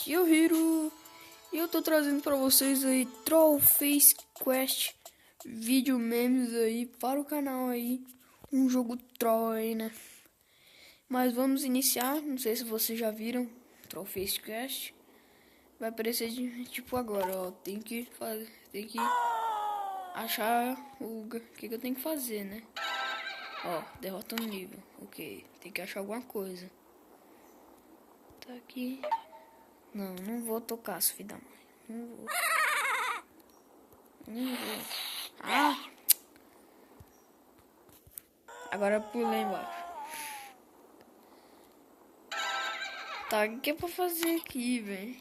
aqui é o Hiro e eu tô trazendo pra vocês aí Troll Face Quest, vídeo memes aí para o canal aí, um jogo troll aí, né? Mas vamos iniciar, não sei se vocês já viram Troll Face Quest, vai aparecer tipo agora, ó, tem que achar o que eu tenho que fazer, né? Ó, derrota no nível, ok, tem que achar alguma coisa. Tá aqui. Não vou tocar, filho da mãe. Não vou. Ah! Agora pulei embaixo. Tá, o que é pra fazer aqui, velho?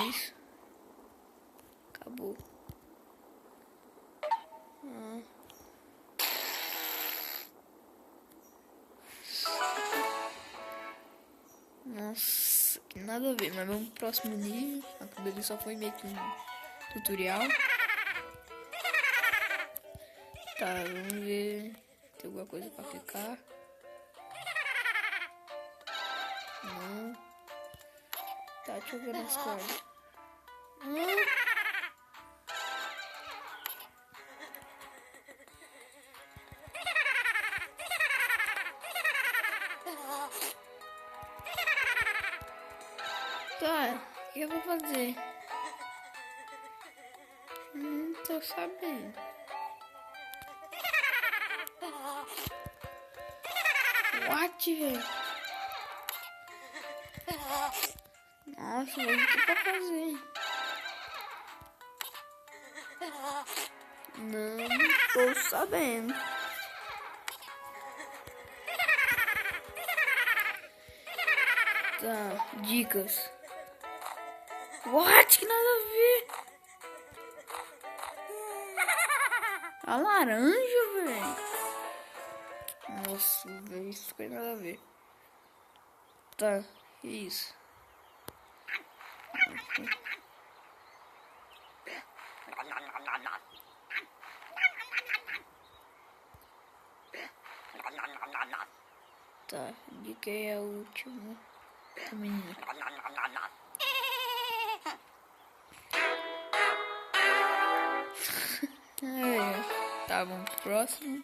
Isso. Acabou. Nossa, que nada a ver, mas vamos pro próximo nível. Aquilo ali só foi meio que um tutorial. Tá, vamos ver. Tem alguma coisa pra clicar? Não. Tá, deixa eu ver nas cordas. Tá, o que eu vou fazer? Não tô sabendo. What, velho? Nossa, velho, o que pra fazer? Não tô sabendo. Tá, dicas. What? Que nada a ver. A laranja, velho. Nossa, velho, isso não tem nada a ver. Tá, que isso? Tá, de que é o último? Também não. Tá, vamos pro próximo.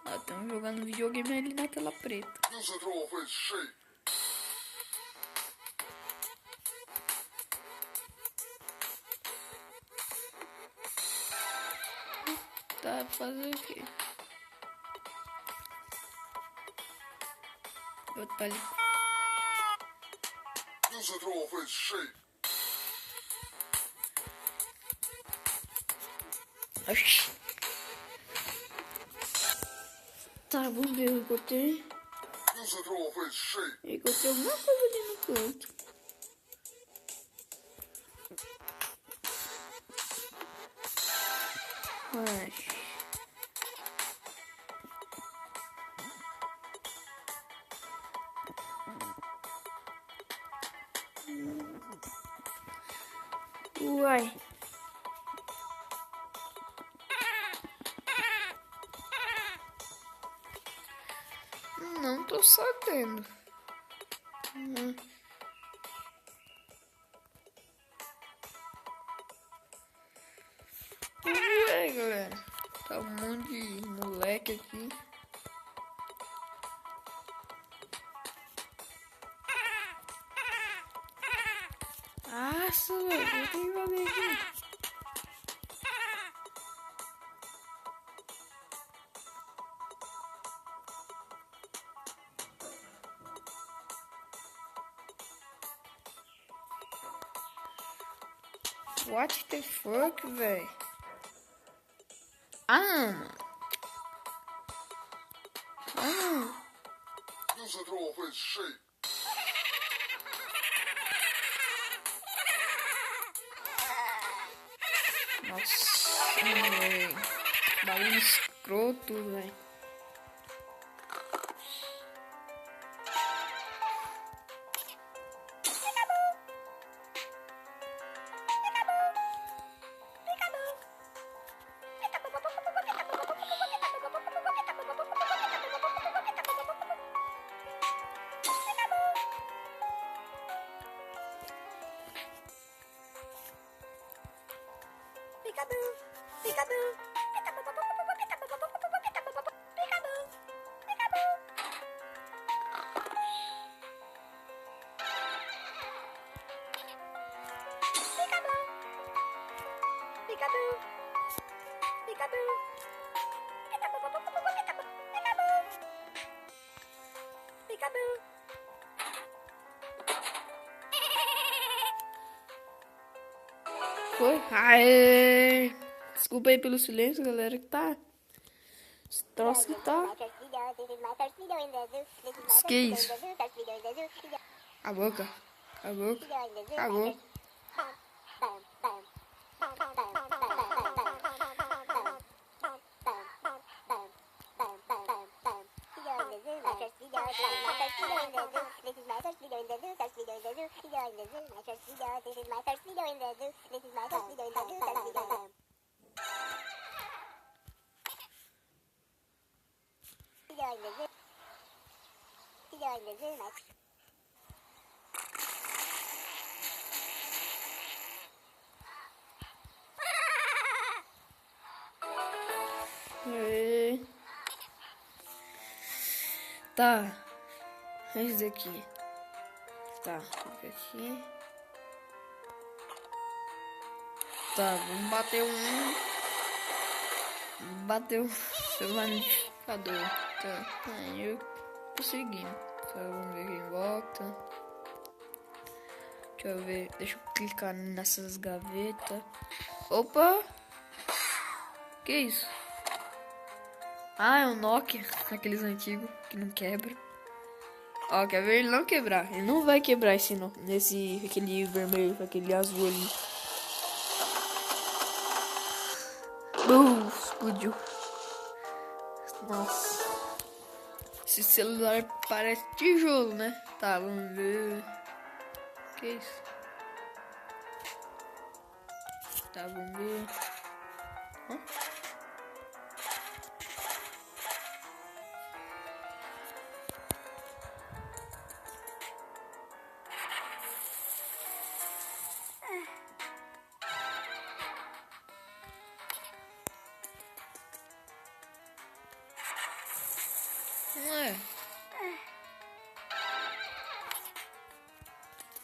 Estamos jogando videogame ali na tela preta. Tá, fazer o quê? Botar ali. Oxi. Tá, vamos ver, eu encontrei alguma coisa ali no canto. Uai. Não tô sabendo. Ué, galera. Tá um monte de moleque aqui. Nossa, velho. Eu tenho que fazer aqui. What the fuck, velho? Mano. Nossa, velho. Bagulho escroto, velho. Peekaboo. Foi? Aê! Desculpa aí pelo silêncio, galera, que tá... Esse troço que tá... Que isso? A boca. A boca. A boca. Aê. Tá. Esse daqui. Tá, fica aqui. Tá, vamos bater um. Bateu o celular no liquidificador. Tá, aí eu consegui. Tá, vamos ver quem volta. Deixa eu ver. Deixa eu clicar nessas gavetas. Opa! Que isso? Ah, é um Nokia, aqueles antigos que não quebra. Ó, quer ver ele não quebrar? Ele não vai quebrar aquele vermelho, aquele azul ali. Explodiu. Nossa. Esse celular parece tijolo, né? Tá, vamos ver. Que isso? Tá, vamos ver. Hã? Não é?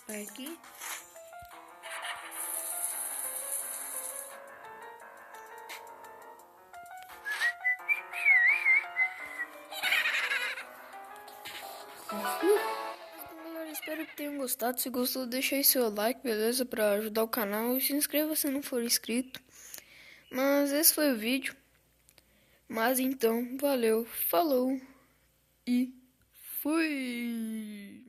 Vai aqui. Galera, espero que tenham gostado. Se gostou, deixa aí seu like, beleza? Pra ajudar o canal. E se inscreva se não for inscrito. Mas esse foi o vídeo. Mas então, valeu, falou e fui!